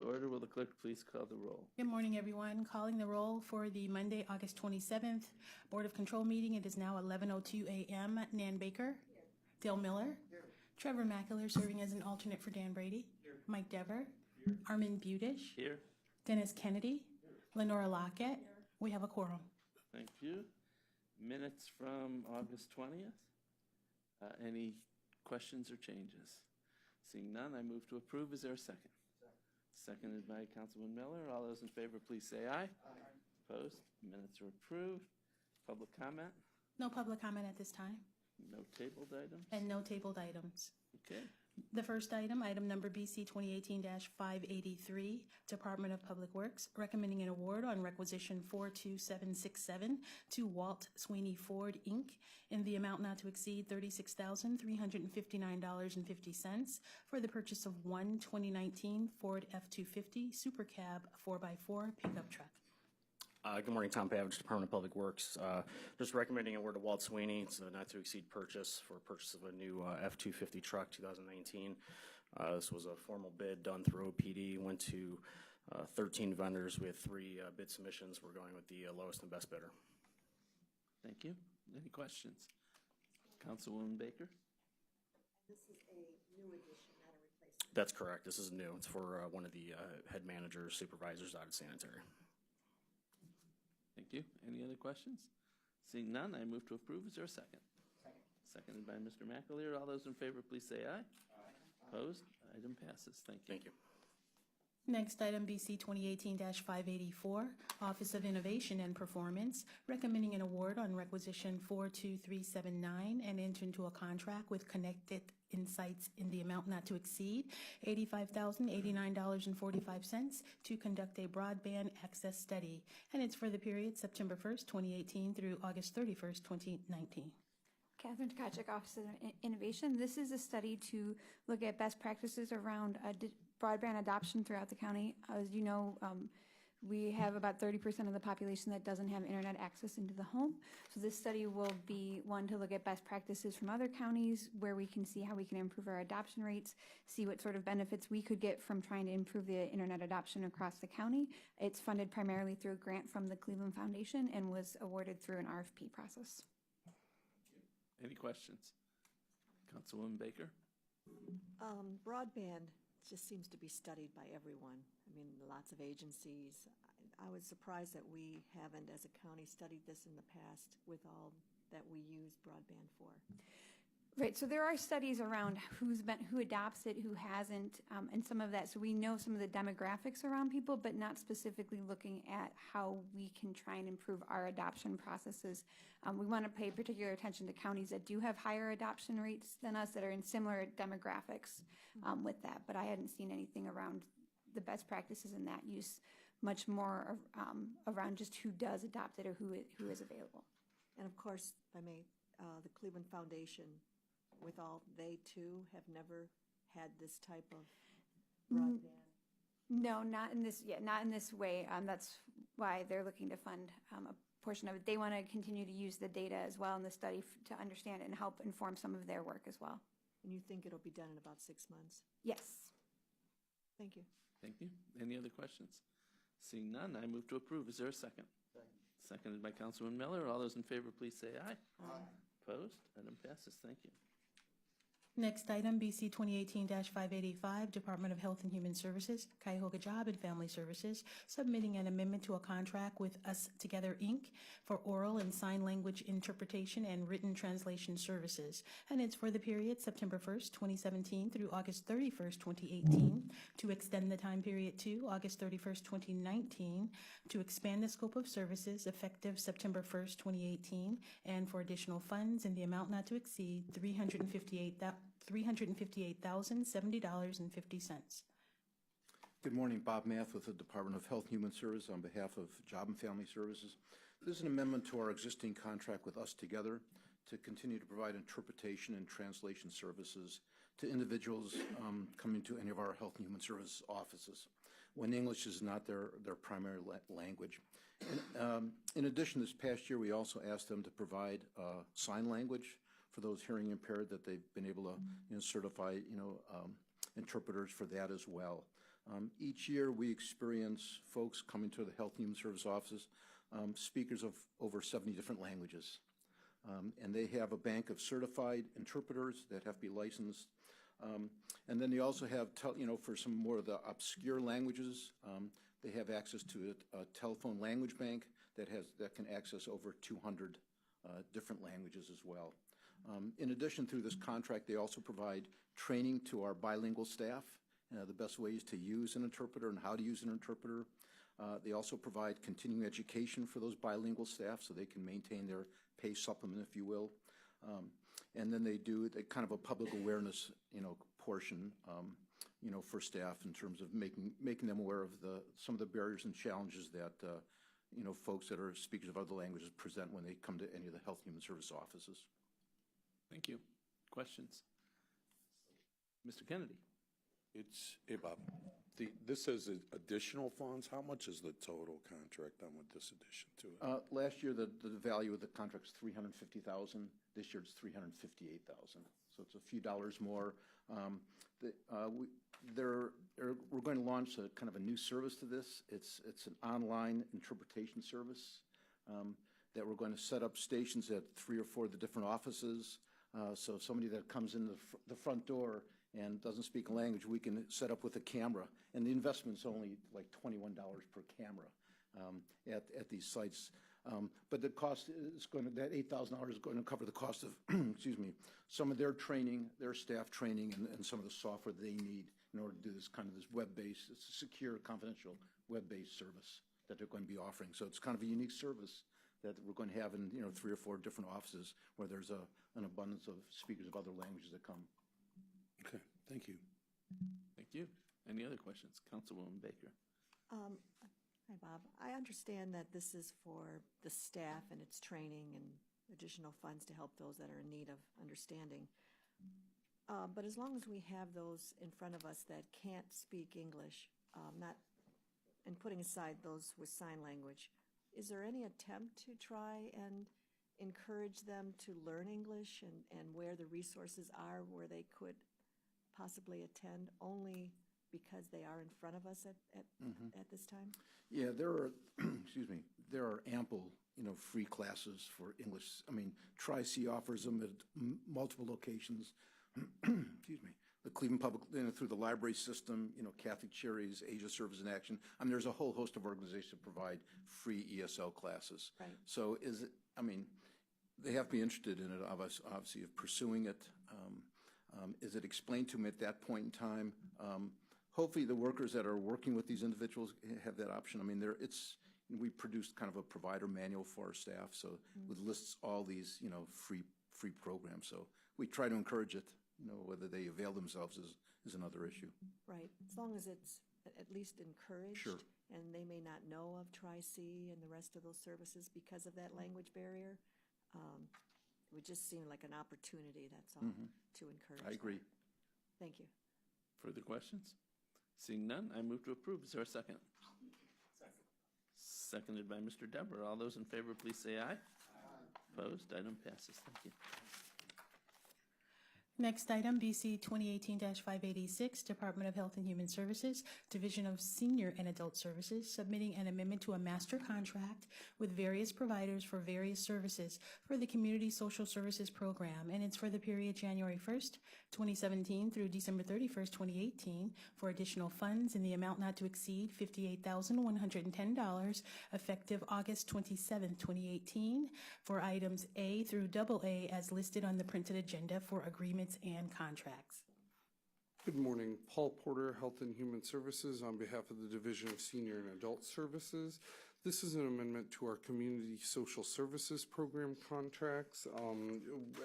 to order. Will the clerk please call the roll? Good morning, everyone. Calling the roll for the Monday, August 27th Board of Control meeting. It is now 11:02 a.m. Nan Baker. Here. Dale Miller. Here. Trevor Mackler serving as an alternate for Dan Brady. Here. Mike Dever. Here. Armin Budish. Here. Dennis Kennedy. Here. Lenora Lockett. Here. We have a quorum. Thank you. Minutes from August 20th. Any questions or changes? Seeing none, I move to approve. Is there a second? Seconded by Councilman Miller. All those in favor, please say aye. Aye. Opposed? Minutes are approved. Public comment? No public comment at this time. No tabled items? And no tabled items. Okay. The first item, item number BC 2018-583, Department of Public Works, recommending an award on requisition 42767 to Walt Sweeney Ford, Inc. in the amount not to exceed $36,359.50 for the purchase of one 2019 Ford F-250 Super Cab 4x4 pickup truck. Good morning, Tom Pavage, Department of Public Works. Just recommending a award to Walt Sweeney. It's a not to exceed purchase for purchase of a new F-250 truck 2019. This was a formal bid done through OPD. Went to 13 vendors. We had 3 bid submissions. We're going with the lowest and best bidder. Thank you. Any questions? Councilwoman Baker? This is a new addition, not a replacement. That's correct. This is new. It's for one of the head managers, supervisors out of sanitary. Thank you. Any other questions? Seeing none, I move to approve. Is there a second? Second. Seconded by Mr. McAleer. All those in favor, please say aye. Aye. Opposed? Item passes. Thank you. Thank you. Next item, BC 2018-584, Office of Innovation and Performance, recommending an award on requisition 42379 and enter into a contract with Connected Insights in the amount not to exceed $85,089.45 to conduct a broadband access study. And it's for the period September 1st, 2018 through August 31st, 2019. Catherine Tkachuk, Office of Innovation. This is a study to look at best practices around broadband adoption throughout the county. As you know, we have about 30% of the population that doesn't have internet access into the home. So this study will be one to look at best practices from other counties where we can see how we can improve our adoption rates, see what sort of benefits we could get from trying to improve the internet adoption across the county. It's funded primarily through a grant from the Cleveland Foundation and was awarded through an RFP process. Any questions? Councilwoman Baker? Broadband just seems to be studied by everyone. I mean, lots of agencies. I was surprised that we haven't, as a county, studied this in the past with all that we use broadband for. Right, so there are studies around who adopts it, who hasn't, and some of that. So we know some of the demographics around people, but not specifically looking at how we can try and improve our adoption processes. We want to pay particular attention to counties that do have higher adoption rates than us, that are in similar demographics with that. But I hadn't seen anything around the best practices in that use, much more around just who does adopt it or who is available. And of course, if I may, the Cleveland Foundation, with all, they too have never had this type of broadband. No, not in this. Yeah, not in this way. That's why they're looking to fund a portion of it. They want to continue to use the data as well in the study to understand it and help inform some of their work as well. And you think it'll be done in about 6 months? Yes. Thank you. Thank you. Any other questions? Seeing none, I move to approve. Is there a second? Second. Seconded by Councilman Miller. All those in favor, please say aye. Aye. Opposed? Item passes. Thank you. Next item, BC 2018-585, Department of Health and Human Services, Cuyahoga Job and Family Services, submitting an amendment to a contract with Us Together, Inc. for oral and sign language interpretation and written translation services. And it's for the period September 1st, 2017 through August 31st, 2018, to extend the time period to August 31st, 2019, to expand the scope of services effective September 1st, 2018, and for additional funds in the amount not to exceed $358,070.50. Good morning, Bob Math with the Department of Health and Human Services on behalf of Job and Family Services. This is an amendment to our existing contract with Us Together to continue to provide interpretation and translation services to individuals coming to any of our Health and Human Services offices when English is not their primary language. And, in addition, this past year we also asked them to provide sign language for those hearing impaired, that they've been able to certify interpreters for that as well. Each year, we experience folks coming to the Health and Human Service offices, speakers of over 70 different languages. And they have a bank of certified interpreters that have to be licensed. And then they also have, for some more of the obscure languages, they have access to a telephone language bank that can access over 200 different languages as well. In addition, through this contract, they also provide training to our bilingual staff, the best ways to use an interpreter and how to use an interpreter. They also provide continuing education for those bilingual staff so they can maintain their pay supplement, if you will. And then they do kind of a public awareness, portion, for staff in terms of making them aware of some of the barriers and challenges that, folks that are speakers of other languages present when they come to any of the Health and Human Service offices. Thank you. Questions? Mr. Kennedy? Hey, Bob, this says additional funds. How much is the total contract on with this addition to it? Last year, the value of the contract was $350,000. This year, it's $358,000. So it's a few dollars more. We're going to launch a kind of a new service to this. It's an online interpretation service that we're going to set up stations at 3 or 4 of the different offices. So somebody that comes in the front door and doesn't speak a language, we can set up with a camera. And the investment's only like $21 per camera at these sites. But the cost is that $8,000 is going to cover the cost of, excuse me, some of their training, their staff training, and some of the software they need in order to do this kind of this web-based, it's a secure, confidential web-based service that they're going to be offering. So it's kind of a unique service that we're going to have in 3 or 4 different offices where there's an abundance of speakers of other languages that come. Okay, thank you. Thank you. Any other questions? Councilwoman Baker. Hi, Bob. I understand that this is for the staff and its training and additional funds to help those that are in need of understanding. But as long as we have those in front of us that can't speak English, and putting aside those with sign language, is there any attempt to try and encourage them to learn English and where the resources are where they could possibly attend only because they are in front of us at this time? Yeah, there are, excuse me, there are ample, free classes for English. I mean, Tri-C offers them at multiple locations. Excuse me. The Cleveland Public, through the library system, Catholic Charities, Asia Service in Action. I mean, there's a whole host of organizations that provide free ESL classes. Right. So they have to be interested in it, obviously, of pursuing it. Is it explained to them at that point in time? Hopefully the workers that are working with these individuals have that option. I mean, we produced kind of a provider manual for our staff, so it lists all these, free programs. So we try to encourage it. Whether they avail themselves is another issue. Right. As long as it's at least encouraged. Sure. And they may not know of Tri-C and the rest of those services because of that language barrier. It would just seem like an opportunity, that's all, to encourage. I agree. That. Thank you. Further questions? Seeing none, I move to approve. Is there a second? Seconded by Mr. Deborah. All those in favor, please say aye. Opposed? Item passes. Thank you. Next item, BC 2018-586, Department of Health and Human Services, Division of Senior and Adult Services, submitting an amendment to a master contract with various providers for various services for the Community Social Services Program, and it's for the period January 1st, 2017 through December 31st, 2018, for additional funds in the amount not to exceed $58,110, effective August 27th, 2018, for items A through AA as listed on the printed agenda for agreements and contracts. Good morning. Paul Porter, Health and Human Services, on behalf of the Division of Senior and Adult Services. This is an amendment to our Community Social Services Program contracts.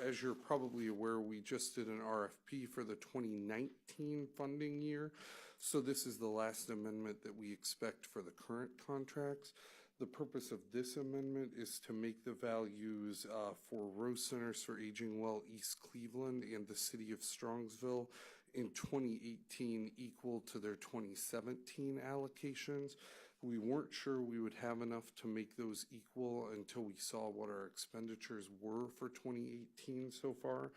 As you're probably aware, we just did an RFP for the 2019 funding year. So this is the last amendment that we expect for the current contracts. The purpose of this amendment is to make the values for Rose Centers for Aging Well East Cleveland and the City of Strongsville in 2018 equal to their 2017 allocations. We weren't sure we would have enough to make those equal until we saw what our expenditures were for 2018 so far.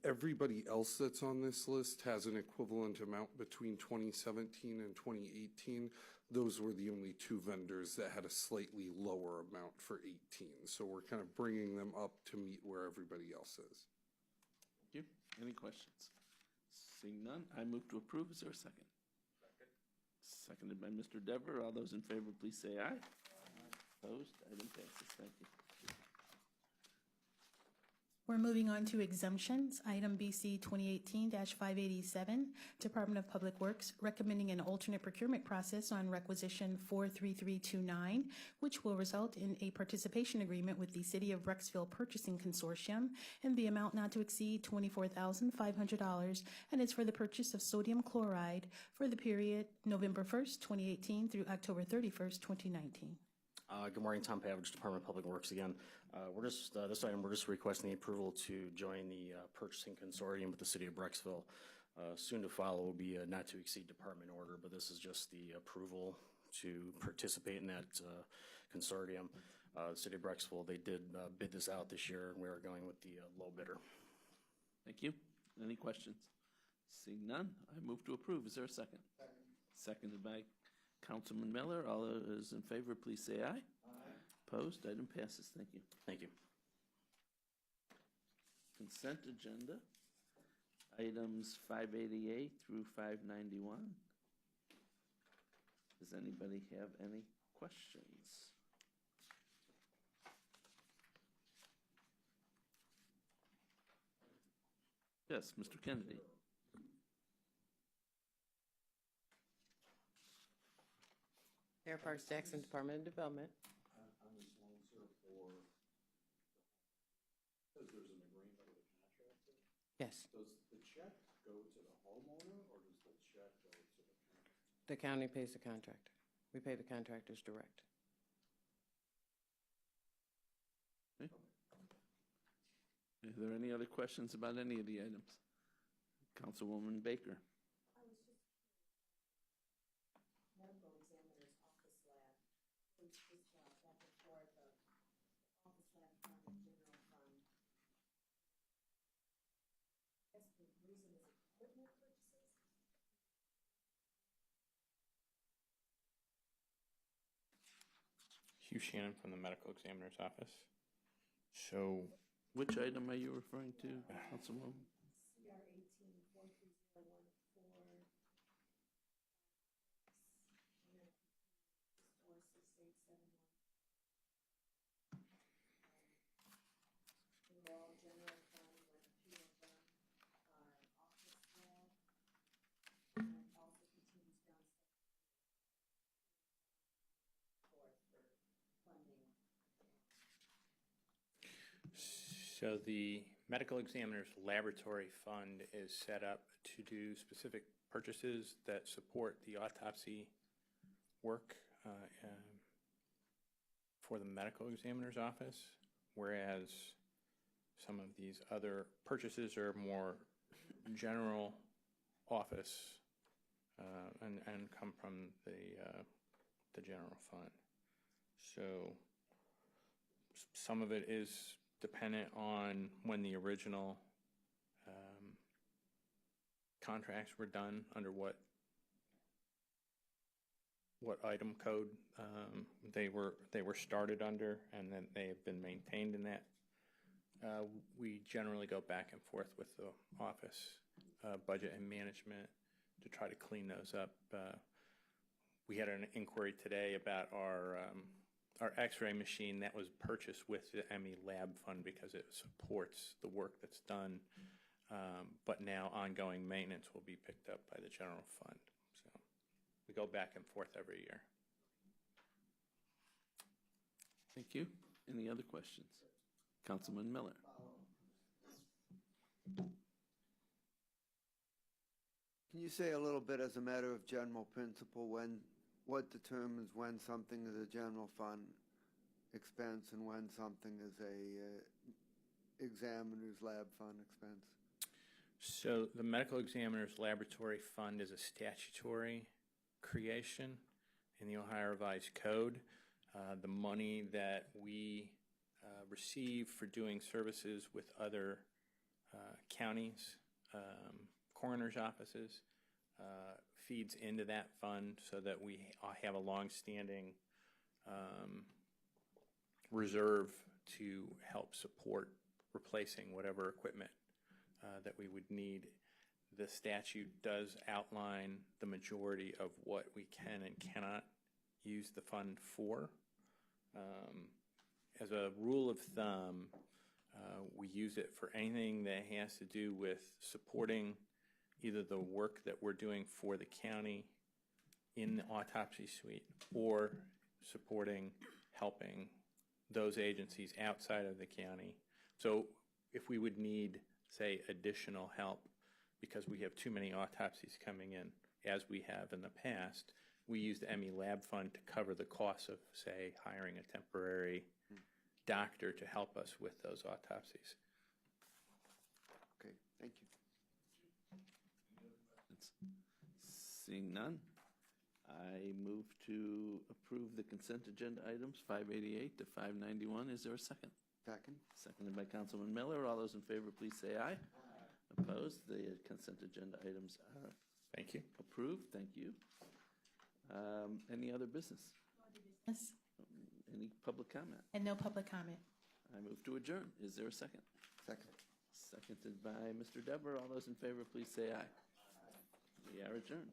Everybody else that's on this list has an equivalent amount between 2017 and 2018. Those were the only two vendors that had a slightly lower amount for 18. So we're kind of bringing them up to meet where everybody else is. Thank you. Any questions? Seeing none, I move to approve. Is there a second? Seconded by Mr. Dever. All those in favor, please say aye. Opposed? Item passes. Thank you. We're moving on to exemptions. Item BC 2018-587, Department of Public Works recommending an alternate procurement process on requisition 43329, which will result in a participation agreement with the City of Brecksville Purchasing Consortium in the amount not to exceed $24,500, and it's for the purchase of sodium chloride for the period November 1st, 2018 through October 31st, 2019. Good morning, Tom Pavage, Department of Public Works again. This item, we're just requesting the approval to join the purchasing consortium with the City of Brecksville. Soon to follow will be a not-to-exceed department order, but this is just the approval to participate in that consortium. The City of Brecksville, they did bid this out this year, and we are going with the low bidder. Thank you. Any questions? Seeing none, I move to approve. Is there a second? Seconded by Councilman Miller. All those in favor, please say aye. Opposed? Item passes. Thank you. Thank you. Consent agenda, items 588 through 591. Does anybody have any questions? Yes, Mr. Kennedy. Air Parks Jackson, Department of Development. On this loan, sir, says there's an agreement with a contractor. Yes, Does the check go to the homeowner, or does the check go to the county? the county pays the contractor. We pay the contractors direct. Okay. Are there any other questions about any of the items? Councilwoman Baker. Medical examiner's office lab, is this back and forth of office lab fund and general fund. I guess the reason is equipment purchases? Hugh Shannon from the medical examiner's office. So, Which item are you referring to, Councilwoman? CR 18-43014. They're all general fund, but a few of them are office lab, and it also continues down for funding. so the medical examiner's laboratory fund is set up to do specific purchases that support the autopsy work for the medical examiner's office, whereas some of these other purchases are more general office and come from the general fund. So some of it is dependent on when the original contracts were done, under what item code they were started under, and then they have been maintained in that. We generally go back and forth with the office budget and management to try to clean those up. We had an inquiry today about our x-ray machine that was purchased with the ME lab fund because it supports the work that's done, but now ongoing maintenance will be picked up by the general fund. So we go back and forth every year. Thank you. Any other questions? Councilman Miller. Can you say a little bit as a matter of general principle, what determines when something is a general fund expense and when something is a examiner's lab fund expense? So the medical examiner's laboratory fund is a statutory creation in the Ohio Revised Code. The money that we receive for doing services with other counties, coroner's offices, feeds into that fund so that we have a longstanding reserve to help support replacing whatever equipment that we would need. The statute does outline the majority of what we can and cannot use the fund for. As a rule of thumb, we use it for anything that has to do with supporting either the work that we're doing for the county in the autopsy suite or supporting, helping those agencies outside of the county. So if we would need, say, additional help because we have too many autopsies coming in, as we have in the past, we use the ME Lab Fund to cover the costs of, say, hiring a temporary doctor to help us with those autopsies. Okay, thank you. Seeing none, I move to approve the consent agenda items 588 to 591. Is there a second? Second? Seconded by Councilman Miller. All those in favor, please say aye. Opposed? The consent agenda items are Thank you. approved. Thank you. Any other business? Yes. Any public comment? And no public comment. I move to adjourn. Is there a second? Second. Seconded by Mr. Deborah. All those in favor, please say aye. We are adjourned.